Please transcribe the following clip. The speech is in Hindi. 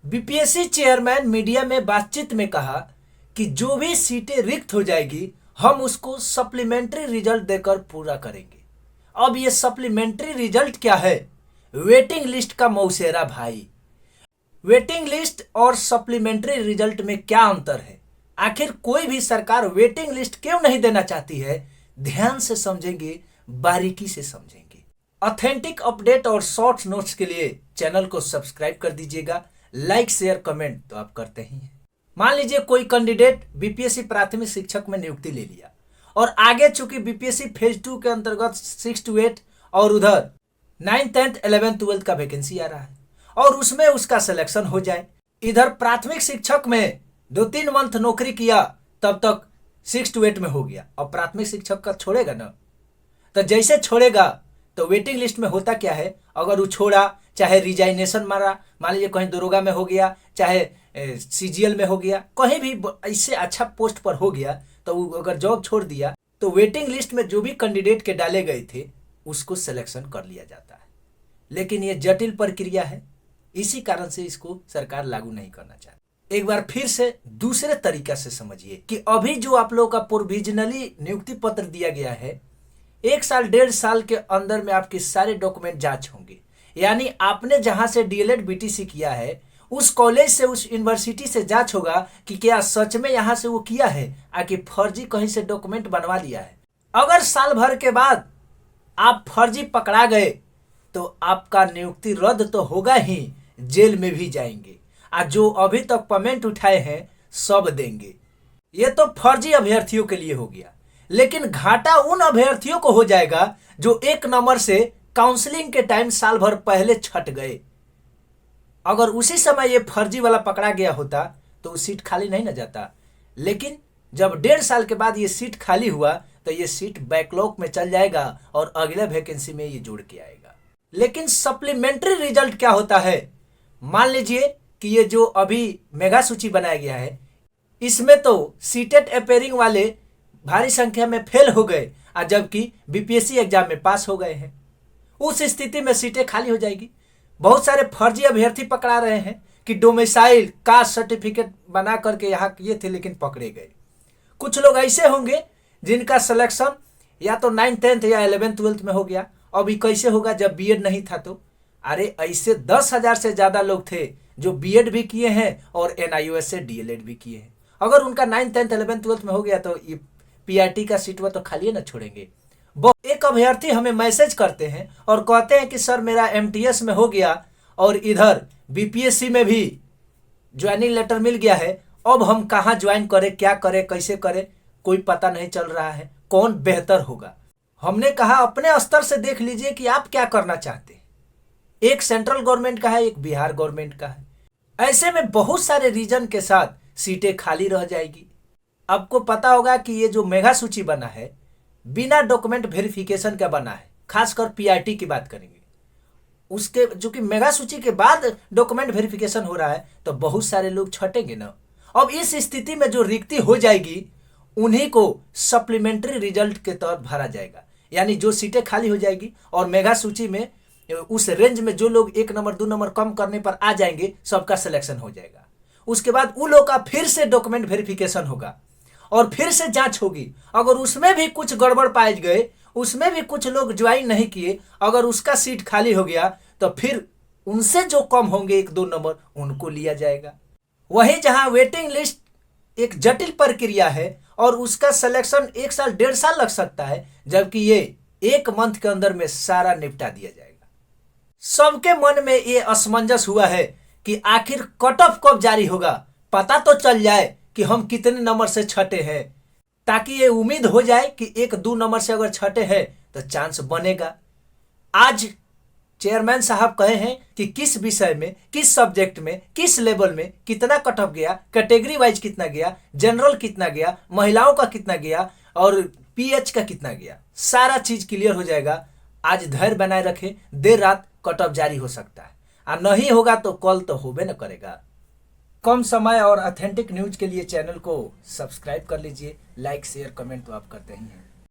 बीपीएससी चेयरमैन मीडिया में बातचीत में कहा कि जो भी सीटें रिक्त हो जाएगी हम उसको सप्लीमेंट्री रिजल्ट देकर पूरा करेंगे। अब ये सप्लीमेंट्री रिजल्ट क्या है? वेटिंग लिस्ट का मौसेरा भाई। वेटिंग लिस्ट और सप्लीमेंट्री रिजल्ट में क्या अंतर है? आखिर कोई भी सरकार वेटिंग लिस्ट क्यों नहीं देना चाहती है? ध्यान से समझेंगे, बारीकी से समझेंगे। ऑथेंटिक अपडेट और शॉर्ट नोट्स के लिए चैनल को सब्सक्राइब कर दीजिएगा। लाइक शेयर कमेंट तो आप करते ही हैं। मान लीजिए कोई कैंडिडेट बीपीएससी प्राथमिक शिक्षक में नियुक्ति ले लिया और आगे चूंकि बीपीएससी फेज 2 के अंतर्गत 6 to 8 और उधर 9th 10th 11th 12th का वैकेंसी आ रहा है और उसमें उसका सिलेक्शन हो जाए। इधर प्राथमिक शिक्षक में 2-3 मंथ नौकरी किया तब तक 6 to 8 में हो गया। अब प्राथमिक शिक्षक का छोड़ेगा ना, तो जैसे छोड़ेगा तो वेटिंग लिस्ट में होता क्या है, अगर वो छोड़ा, चाहे रिजाइनेशन मारा, मान लीजिए कहीं दरोगा में हो गया, चाहे सीजीएल में हो गया, कहीं भी इससे अच्छा पोस्ट पर हो गया, तो वो अगर जॉब छोड़ दिया तो वेटिंग लिस्ट में जो भी कैंडिडेट के डाले गए थे उसको सिलेक्शन कर लिया जाता है। लेकिन ये जटिल प्रक्रिया है, इसी कारण से इसको सरकार लागू नहीं करना चाहती। एक बार फिर से दूसरे तरीका से समझिए कि अभी जो आप लोगों का प्रोविजनली नियुक्ति पत्र दिया गया है, 1 साल 1.5 साल के अंदर में आपके सारे डॉक्यूमेंट जांच होंगे। यानी आपने जहां से डीएलएड बीटीसी किया है उस कॉलेज से, उस यूनिवर्सिटी से जांच होगा कि क्या सच में यहां से वो किया है, आकि फर्जी कहीं से डॉक्यूमेंट बनवा लिया है। अगर साल भर के बाद आप फर्जी पकड़ा गए तो आपका नियुक्ति रद्द तो होगा ही, जेल में भी जाएंगे और जो अभी तक पेमेंट उठाए हैं सब देंगे। ये तो फर्जी अभ्यर्थियों के लिए हो गया, लेकिन घाटा उन अभ्यर्थियों को हो जाएगा जो 1 नंबर से काउंसलिंग के टाइम साल भर पहले छट गए। अगर उसी समय ये फर्जी वाला पकड़ा गया होता तो सीट खाली नहीं ना जाता। लेकिन जब 1.5 साल के बाद ये सीट खाली हुआ तो ये सीट बैकलॉग में चल जाएगा और अगले वैकेंसी में ये जुड़ के आएगा। लेकिन सप्लीमेंट्री रिजल्ट क्या होता है? मान लीजिए कि ये जो अभी मेगा सूची बनाया गया है, इसमें तो सीटेट अपेयरिंग वाले भारी संख्या में फेल हो गए और जबकि बीपीएससी एग्जाम में पास हो गए हैं। उस स्थिति में सीटें खाली हो जाएगी। बहुत सारे फर्जी अभ्यर्थी पकड़ा रहे हैं कि डोमिसाइल कास्ट सर्टिफिकेट बना करके यहाँ किए थे लेकिन पकड़े गए। कुछ लोग ऐसे होंगे जिनका सिलेक्शन या तो 9th 10th या 11th 12th में हो गया। अभी कैसे होगा जब बीएड नहीं था? तो अरे ऐसे 10,000 से ज्यादा लोग थे जो बीएड भी किए हैं और एनआईओएस से डीएलएड भी किए हैं। अगर उनका 9th 10th 11th 12th में हो गया तो ये पीआरटी का सीट वो तो खाली ना छोड़ेंगे। एक अभ्यर्थी हमें मैसेज करते हैं और कहते हैं कि सर मेरा एमटीएस में हो गया और इधर बीपीएससी में भी ज्वाइनिंग लेटर मिल गया है, अब हम कहाँ ज्वाइन करें, क्या करें, कैसे करें, कोई पता नहीं चल रहा है, कौन बेहतर होगा। हमने कहा अपने स्तर से देख लीजिए कि आप क्या करना चाहते हैं। एक सेंट्रल गवर्नमेंट का है, एक बिहार गवर्नमेंट का है। ऐसे में बहुत सारे रीजन के साथ सीटें खाली रह जाएगी। आपको पता होगा कि ये जो मेगा सूची बना है बिना डॉक्यूमेंट वेरिफिकेशन का बना है, खासकर पीआरटी की बात करेंगे। उसके जो कि मेगा सूची के बाद डॉक्यूमेंट वेरिफिकेशन हो रहा है तो बहुत सारे लोग छटेंगे ना। अब इस स्थिति में जो रिक्ति हो जाएगी उन्हीं को सप्लीमेंट्री रिजल्ट के तहत भरा जाएगा। यानी जो सीटें खाली हो जाएगी और मेगा सूची में उस रेंज में जो लोग 1 नंबर 2 नंबर कम करने पर आ जाएंगे सबका सिलेक्शन हो जाएगा। उसके बाद उन लोग का फिर से डॉक्यूमेंट वेरिफिकेशन होगा और फिर से जांच होगी। अगर उसमें भी कुछ गड़बड़ पाए गए, उसमें भी कुछ लोग ज्वाइन नहीं किए, अगर उसका सीट खाली हो गया तो फिर उनसे जो कम होंगे 1-2 नंबर उनको लिया जाएगा। वहीं जहां वेटिंग लिस्ट एक जटिल प्रक्रिया है और उसका सिलेक्शन 1 साल 1.5 साल लग सकता है, जबकि ये 1 मंथ के अंदर में सारा निपटा दिया जाएगा। सबके मन में ये असमंजस हुआ है कि आखिर कट ऑफ कब जारी होगा, पता तो चल जाए कि हम कितने नंबर से छटे हैं, ताकि ये उम्मीद हो जाए कि 1-2 नंबर से अगर छटे हैं तो चांस बनेगा। आज चेयरमैन साहब कहे हैं कि किस विषय में, किस सब्जेक्ट में, किस लेवल में कितना कट ऑफ गया, कैटेगरी वाइज कितना गया, जनरल कितना गया, महिलाओं का कितना गया और पीएच का कितना गया, सारा चीज क्लियर हो जाएगा। आज धैर्य बनाए रखें, देर रात कट ऑफ जारी हो सकता है और नहीं होगा तो कल तो होबे न करेगा। कम समय और ऑथेंटिक न्यूज के लिए चैनल को सब्सक्राइब कर लीजिए। लाइक शेयर कमेंट तो आप करते ही हैं।